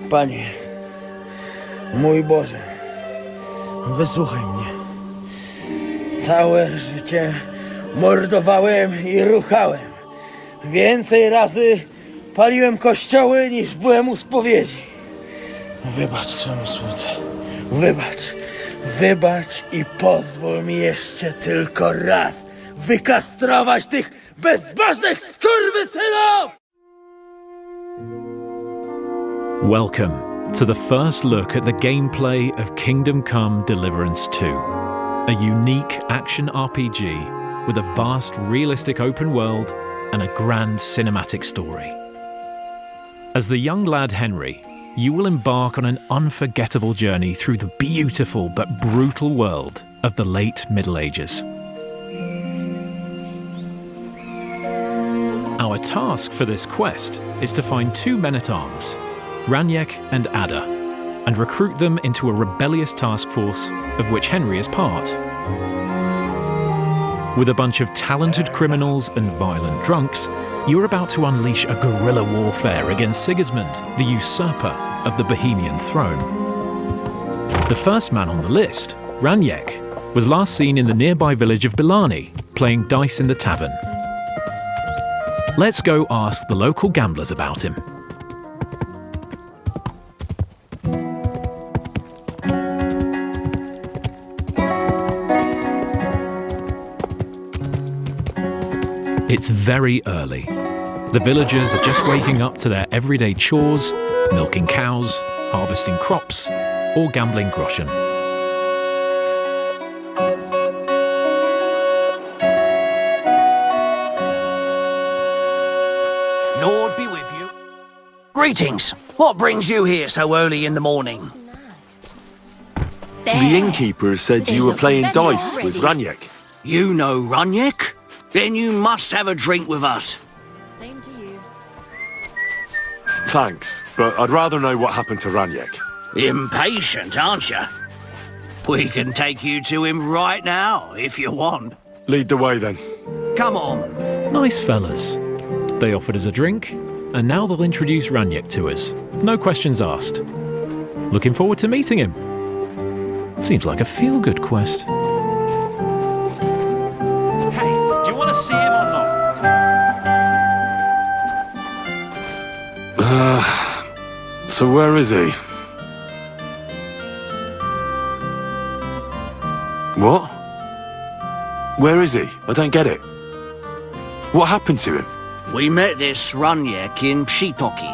Panie, mój Boże, wysłuchaj mnie. Całe życie mordowałem i ruchałem. Więcej razy paliłem kościoły niż byłem u spowiedzi. Wybacz swemu słudze. Wybacz i pozwól mi jeszcze tylko raz wykastrować tych bezbożnych skurwysynów! Welcome to the first look at the gameplay of Kingdom Come Deliverance 2, a unique action RPG with a vast realistic open world and a grand cinematic story. As the young lad Henry, you will embark on an unforgettable journey through the beautiful but brutal world of the late Middle Ages. Our task for this quest is to find two men-at-arms, Raniek and Ada, and recruit them into a rebellious task force of which Henry is part. With a bunch of talented criminals and violent drunks, you are about to unleash a guerrilla warfare against Sigismund, the usurper of the Bohemian throne. The first man on the list, Raniek, was last seen in the nearby village of Bilani, playing dice in the tavern. Let's go ask the local gamblers about him. It's very early. The villagers are just waking up to their everyday chores, milking cows, harvesting crops, or gambling groschen. Lord be with you. Greetings. What brings you here so early in the morning? The innkeeper said you were playing dice with Raniek. You know Raniek? Then you must have a drink with us. Same to you. Thanks, but I'd rather know what happened to Raniek. Impatient, aren't you? We can take you to him right now, if you want. Lead the way then. Come on. Nice fellas. They offered us a drink, and now they'll introduce Raniek to us. No questions asked. Looking forward to meeting him. Seems like a feel-good quest. Hey, do you want to see him or not? So where is he? What? Where is he? I don't get it. What happened to him? We met this Raniek in Pshitoki.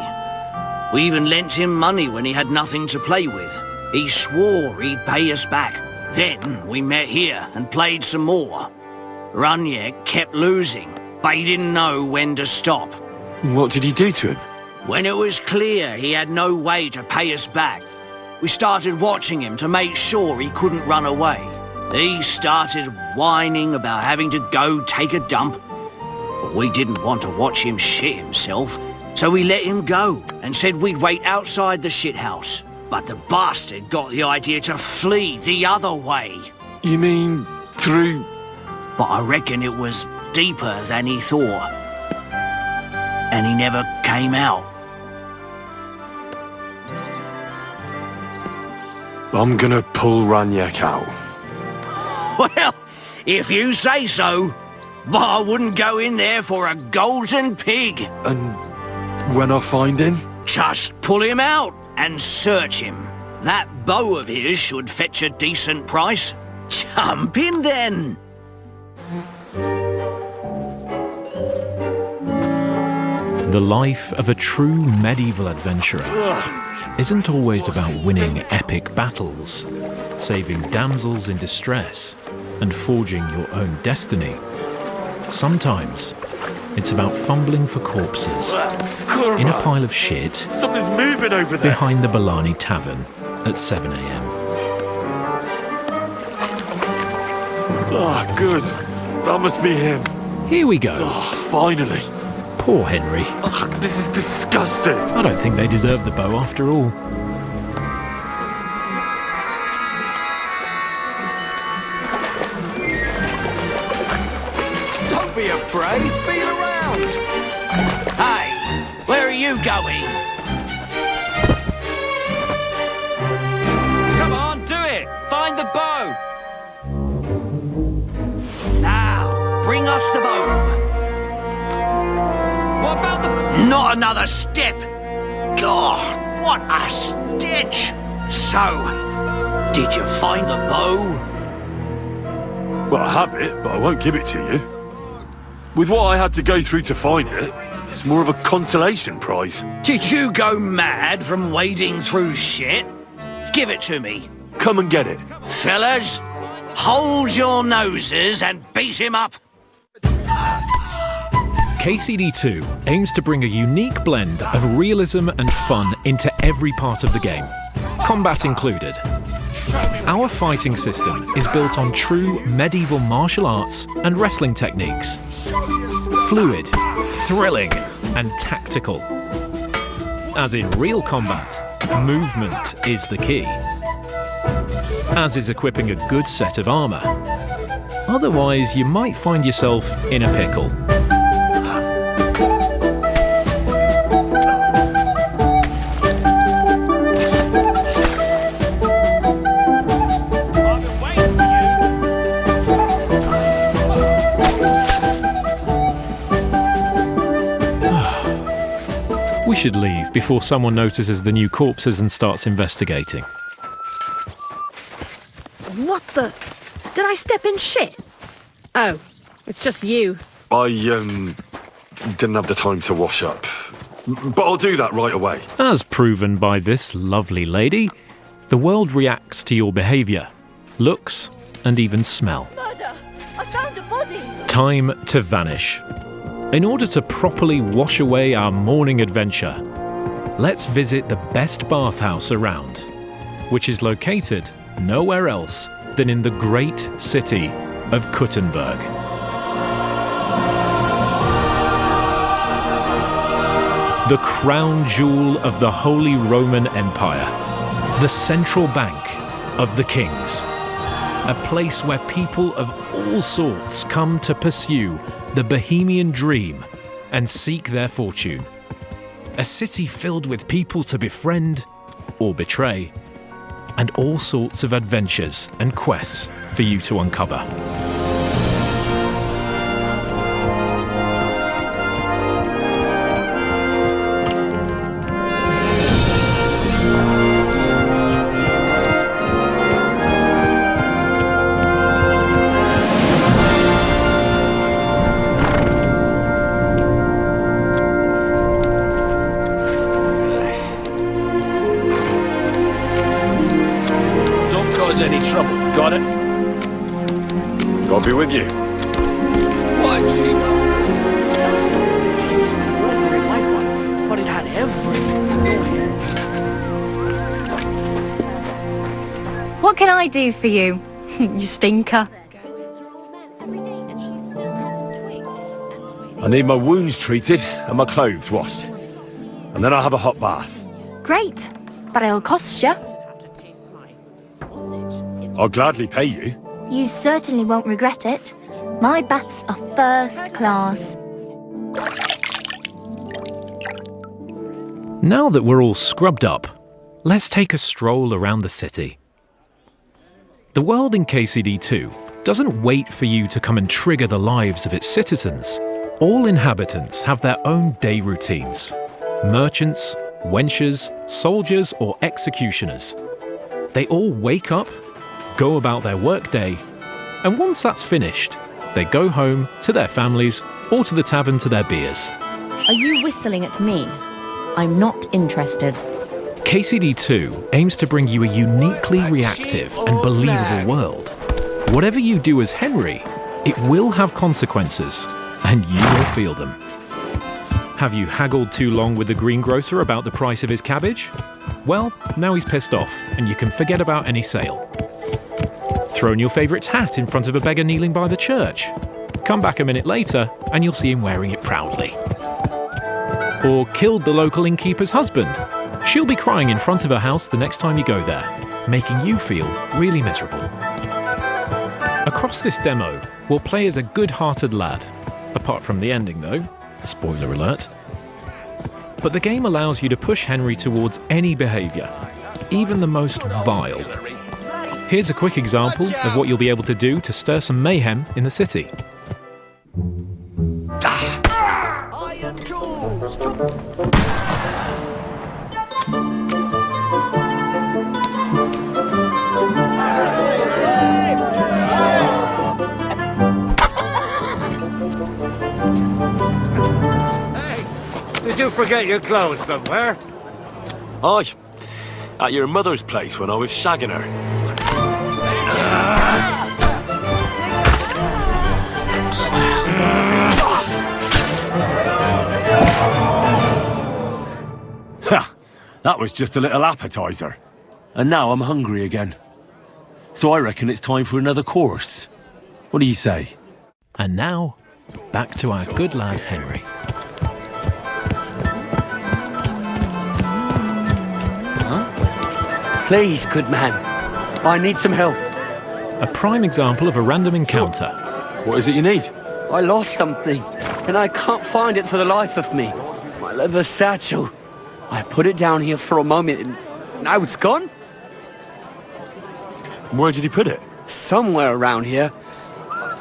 We even lent him money when he had nothing to play with. He swore he'd pay us back. Then we met here and played some more. Raniek kept losing, but he didn't know when to stop. What did he do to him? When it was clear he had no way to pay us back, we started watching him to make sure he couldn't run away. He started whining about having to go take a dump. But we didn't want to watch him shit himself, so we let him go and said we'd wait outside the shithouse. But the bastard got the idea to flee the other way. You mean through... But I reckon it was deeper than he thought. And he never came out. I'm gonna pull Raniek out. Well, if you say so. But I wouldn't go in there for a golden pig. And when I find him? Just pull him out and search him. That bow of his should fetch a decent price. Jump in then. The life of a true medieval adventurer isn't always about winning epic battles, saving damsels in distress, and forging your own destiny. Sometimes it's about fumbling for corpses in a pile of shit Something's moving over there. behind the Bilani Tavern at 7 a.m. Oh, good. That must be him. Here we go. Oh, finally. Poor Henry. Ugh, this is disgusting. I don't think they deserve the bow after all. Don't be afraid, feel around. Hey, where are you going? Not another step! God, what a stench! So, did you find the bow? Well, I have it, but I won't give it to you. With what I had to go through to find it, it's more of a consolation prize. Did you go mad from wading through shit? Give it to me. Come and get it. Fellas, hold your noses and beat him up. KCD2 aims to bring a unique blend of realism and fun into every part of the game, combat included. Our fighting system is built on true medieval martial arts and wrestling techniques. Fluid, thrilling, and tactical. As in real combat, movement is the key. As is equipping a good set of armour. Otherwise, you might find yourself in a pickle. We should leave before someone notices the new corpses and starts investigating. What the? Did I step in shit? Oh, it's just you. I, didn't have the time to wash up. But I'll do that right away. As proven by this lovely lady, the world reacts to your behaviour, looks, and even smell. Murder! I found a body! Time to vanish. In order to properly wash away our morning adventure, let's visit the best bathhouse around, which is located nowhere else than in the great city of Kuttenberg. The crown jewel of the Holy Roman Empire, the central bank of the kings, a place where people of all sorts come to pursue the Bohemian dream and seek their fortune. A city filled with people to befriend or betray, and all sorts of adventures and quests for you to uncover. Any trouble? Got it? I'll be with you. What, she? Just an ordinary white one, but it had everything. What can I do for you, you stinker? I need my wounds treated and my clothes washed. And then I'll have a hot bath. Great, but it'll cost you. I'll gladly pay you. You certainly won't regret it. My baths are first class. Now that we're all scrubbed up, let's take a stroll around the city. The world in KCD2 doesn't wait for you to come and trigger the lives of its citizens. All inhabitants have their own day routines. Merchants, wenchers, soldiers or executioners. They all wake up, go about their workday, and once that's finished, they go home to their families or to the tavern to their beers. Are you whistling at me? I'm not interested. KCD2 aims to bring you a uniquely reactive and believable world. Whatever you do as Henry, it will have consequences, and you will feel them. Have you haggled too long with the greengrocer about the price of his cabbage? Well, now he's pissed off, and you can forget about any sale. Thrown your favourite hat in front of a beggar kneeling by the church. Come back a minute later and you'll see him wearing it proudly. Or killed the local innkeeper's husband. She'll be crying in front of her house the next time you go there, making you feel really miserable. Across this demo, we'll play as a good-hearted lad. Apart from the ending though, spoiler alert. But the game allows you to push Henry towards any behaviour, even the most vile. Here's a quick example of what you'll be able to do to stir some mayhem in the city. Iron tools, chop, you forget your clothes somewhere? Aye. At your mother's place when I was shagging her. Ha! That was just a little appetizer. And now I'm hungry again. So I reckon it's time for another course. What do you say? And now, back to our good lad Henry. Please, good man. I need some help. A prime example of a random encounter. What is it you need? I lost something, and I can't find it for the life of me. My leather satchel. I put it down here for a moment, and now it's gone? Where did you put it? Somewhere around here.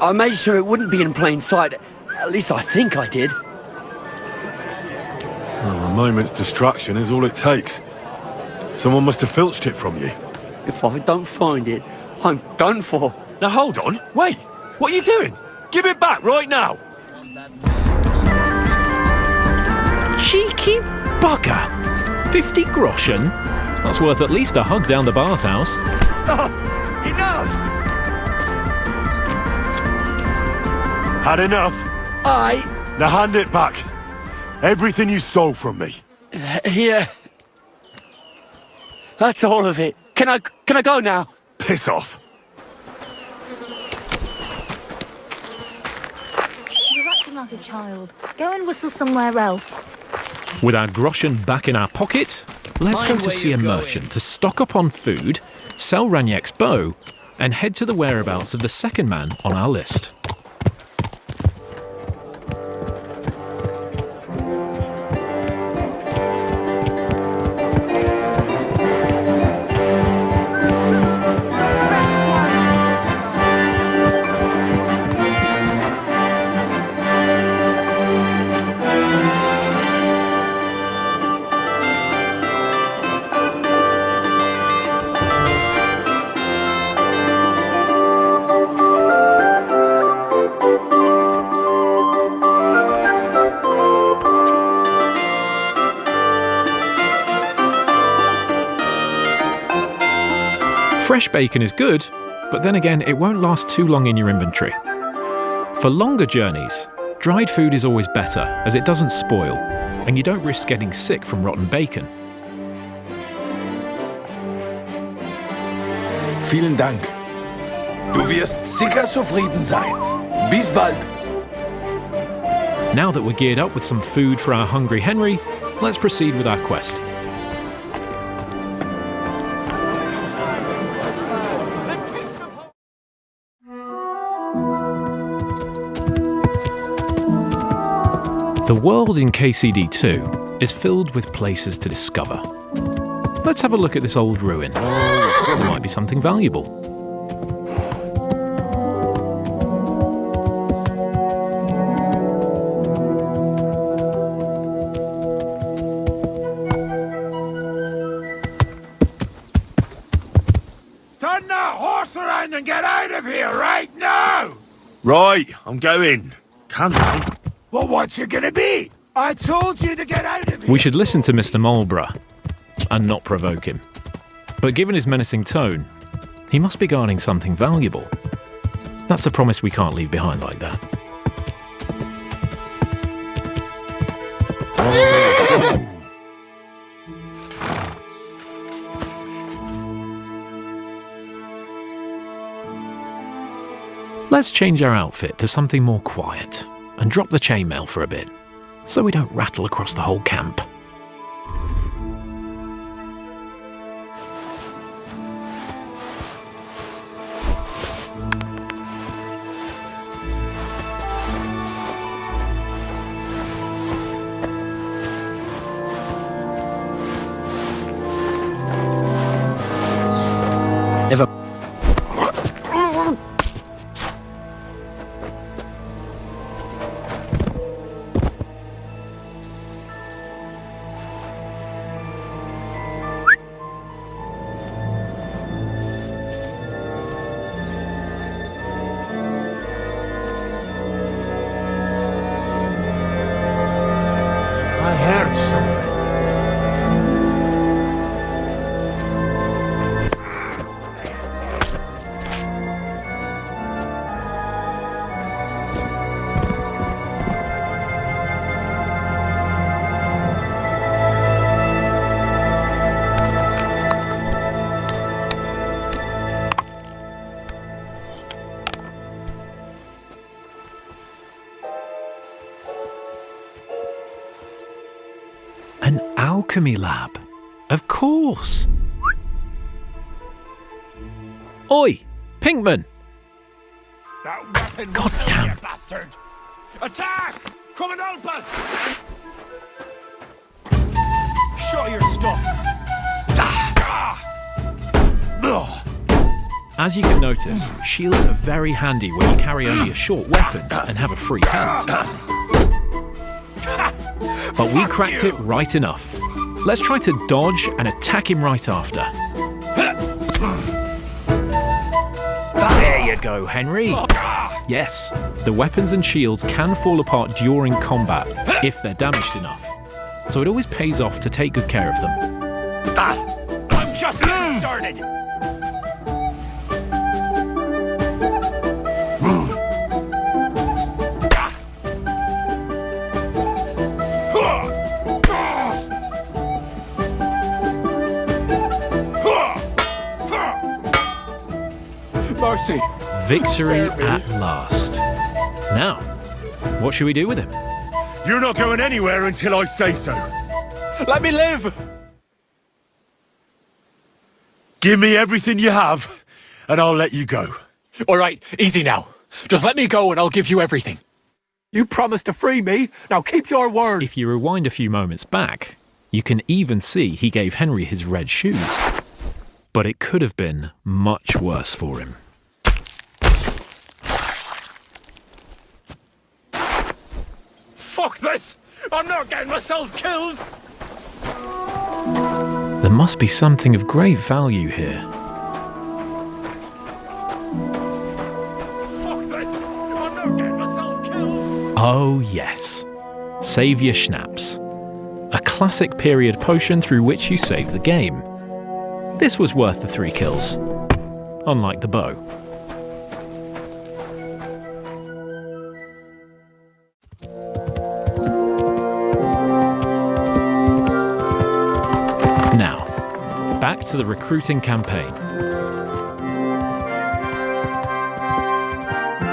I made sure it wouldn't be in plain sight. At least I think I did. Oh, a moment's distraction is all it takes. Someone must have filched it from you. If I don't find it, I'm done for. Now hold on, wait. What are you doing? Give it back right now. Cheeky bugger! 50 groschen? That's worth at least a hug down the bathhouse. Stop! Enough! Had enough? Now hand it back. Everything you stole from me. Here. That's all of it. Can I go now? Piss off. You're acting like a child. Go and whistle somewhere else. With our groschen back in our pocket, let's go to see a merchant to stock up on food, sell Raniek's bow, and head to the whereabouts of the second man on our list. Fresh bacon is good, but then again, it won't last too long in your inventory. For longer journeys, dried food is always better, as it doesn't spoil, and you don't risk getting sick from rotten bacon. Vielen Dank. Du wirst sicher zufrieden sein. Bis bald. Now that we're geared up with some food for our hungry Henry, let's proceed with our quest. The world in KCD2 is filled with places to discover. Let's have a look at this old ruin. There might be something valuable. Turn that horse around and get out of here right now! Right, I'm going. Calm down. Well, what's it gonna be? I told you to get out of here! We should listen to Mr. Marlborough and not provoke him. But given his menacing tone, he must be guarding something valuable. That's a promise we can't leave behind like that. Let's change our outfit to something more quiet and drop the chainmail for a bit, so we don't rattle across the whole camp. alchemy lab. Of course. Oi, Pinkman! That weapon God will damn. kill you, bastard! Attack! Come and help us! Show your stuff! As you can notice, shields are very handy when you carry only a short weapon and have a free hand. But we cracked it right enough. Let's try to dodge and attack him right after. There you go, Henry. Yes, the weapons and shields can fall apart during combat if they're damaged enough. So it always pays off to take good care of them. I'm just getting started! Mercy. Victory at last. Now, what should we do with him? You're not going anywhere until I say so. Let me live! Give me everything you have, and I'll let you go. All right, easy now. Just let me go and I'll give you everything. You promised to free me, now keep your word. If you rewind a few moments back, you can even see he gave Henry his red shoes. But it could have been much worse for him. Fuck this! I'm not getting myself killed! There must be something of great value here. Fuck this! I'm not getting myself killed! Oh yes, Saviour Schnapps. A classic period potion through which you save the game. This was worth the 3 kills, unlike the bow. Now, back to the recruiting campaign.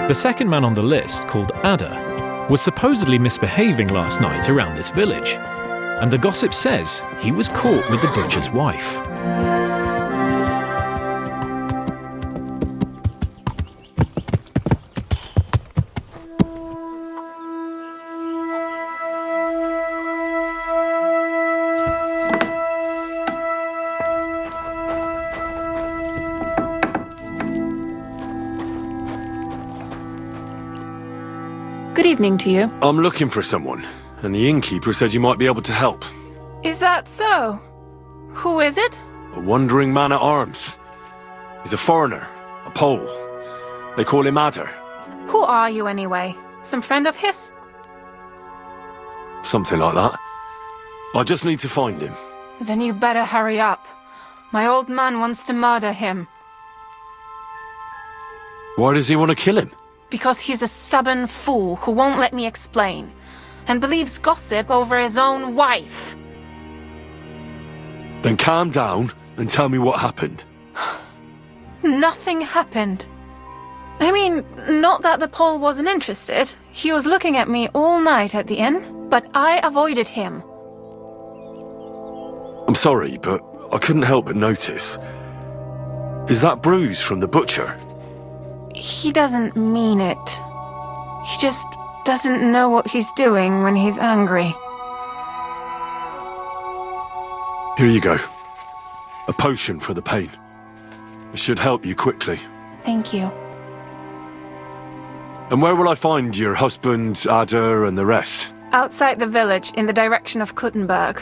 The second man on the list, called Ada, was supposedly misbehaving last night around this village, and the gossip says he was caught with the butcher's wife. Good evening to you. I'm looking for someone, and the innkeeper said you might be able to help. Is that so? Who is it? A wandering man at arms. He's a foreigner, a Pole. They call him Adder. Who are you anyway? Some friend of his? Something like that. I just need to find him. Then you better hurry up. My old man wants to murder him. Why does he want to kill him? Because he's a stubborn fool who won't let me explain, and believes gossip over his own wife. Then calm down and tell me what happened. Nothing happened. I mean, not that the Pole wasn't interested. He was looking at me all night at the inn, but I avoided him. I'm sorry, but I couldn't help but notice. Is that bruise from the butcher? He doesn't mean it. He just doesn't know what he's doing when he's angry. Here you go. A potion for the pain. It should help you quickly. Thank you. And where will I find your husband, Adder, and the rest? Outside the village, in the direction of Kuttenberg.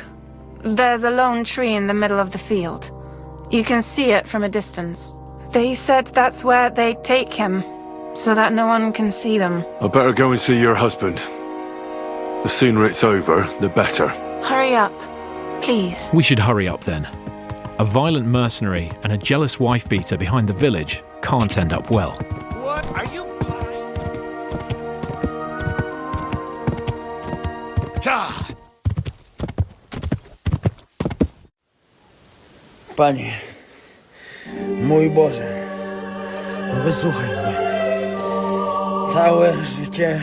There's a lone tree in the middle of the field. You can see it from a distance. They said that's where they take him, so that no one can see them. I better go and see your husband. The sooner it's over, the better. Hurry up, please. We should hurry up then. A violent mercenary and a jealous wife-beater behind the village can't end up well. What? Are you blind? God! Panie, mój Boże, wysłuchaj mnie. Całe życie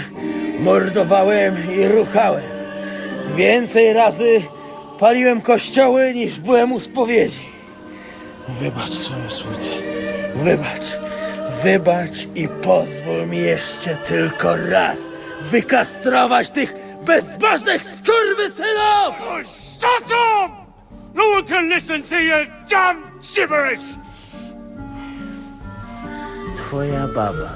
mordowałem i ruchałem. Więcej razy paliłem kościoły, niż byłem u spowiedzi. Wybacz swoją słudze. Wybacz i pozwól mi jeszcze tylko raz wykastrować tych bezbożnych skurwysynów! Oh, shut up! No one can listen to your damn gibberish! Twoja baba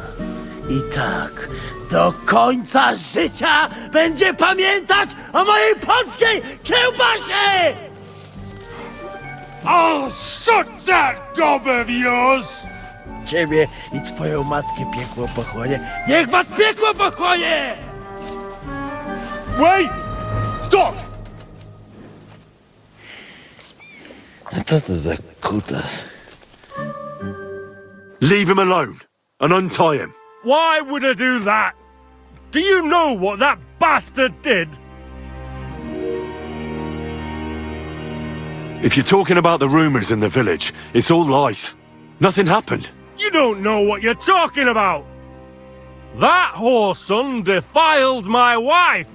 i tak do końca życia będzie pamiętać o mojej polskiej kiełbasie! I'll shut that gob of yours! Ciebie i twoją matkę piekło pochłonie. Niech was piekło pochłonie! Wait! Stop! A co to za kutas? Leave him alone and untie him. Why would I do that? Do you know what that bastard did? If you're talking about the rumours in the village, it's all lies. Nothing happened. You don't know what you're talking about! That whoreson defiled my wife!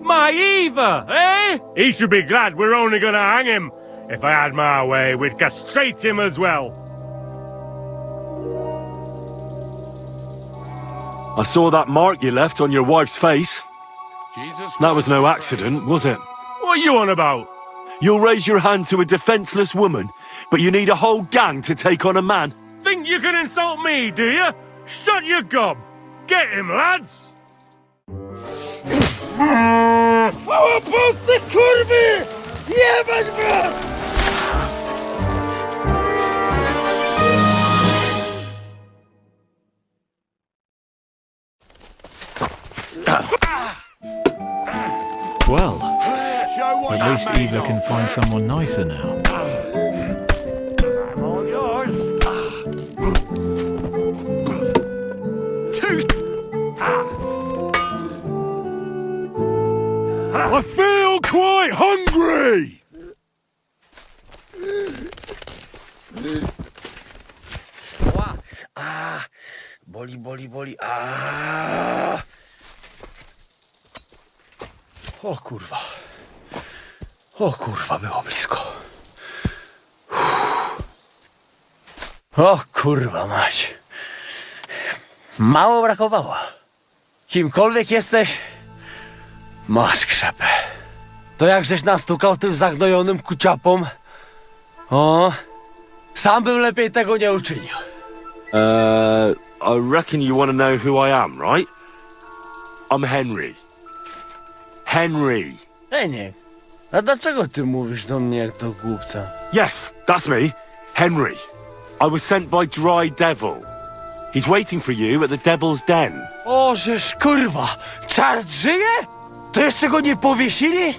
My Eva, eh? He should be glad we're only gonna hang him. If I had my way, we'd castrate him as well. I saw that mark you left on your wife's face. That was no accident, was it? What are you on about? You'll raise your hand to a defenceless woman, but you need a whole gang to take on a man. Think you can insult me, do you? Shut your gob! Get him, lads! Chwała Polsce, kurwy! Jebać was! Well, at least Eva can find someone nicer now. I'm all yours. I feel quite hungry! Boli. O kurwa, było blisko. O kurwa mać. Mało brakowało. Kimkolwiek jesteś, masz krzepę. To jak żeś nastukał tym zagnojonym kuciapom, o, sam bym lepiej tego nie uczynił. I reckon you want to know who I am, right? I'm Henry. Henry. Nie. A dlaczego ty mówisz do mnie jak do głupca? Yes, that's me. Henry. I was sent by Dry Devil. He's waiting for you at the Devil's Den. O, żeż kurwa, czart żyje? To jeszcze go nie powiesili?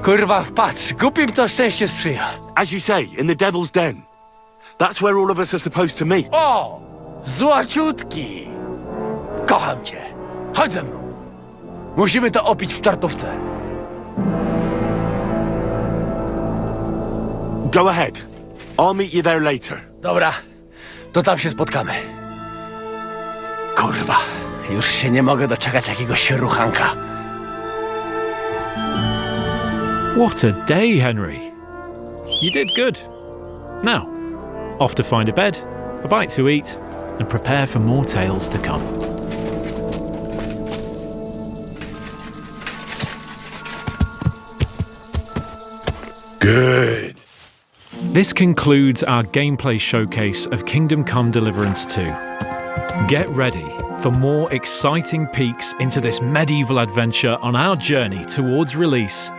Kurwa, patrz, głupim to szczęście sprzyja. As you say, in the Devil's Den. That's where all of us are supposed to meet. O, złaciutki. Kocham cię. Chodź ze mną. Musimy to opić w czartówce. Go ahead. I'll meet you there later. Dobra, to tam się spotkamy. Kurwa, już się nie mogę doczekać jakiegoś ruchanka. What a day, Henry. You did good. Now, off to find a bed, a bite to eat, and prepare for more tales to come. Good. This concludes our gameplay showcase of Kingdom Come Deliverance 2. Get ready for more exciting peeks into this medieval adventure on our journey towards release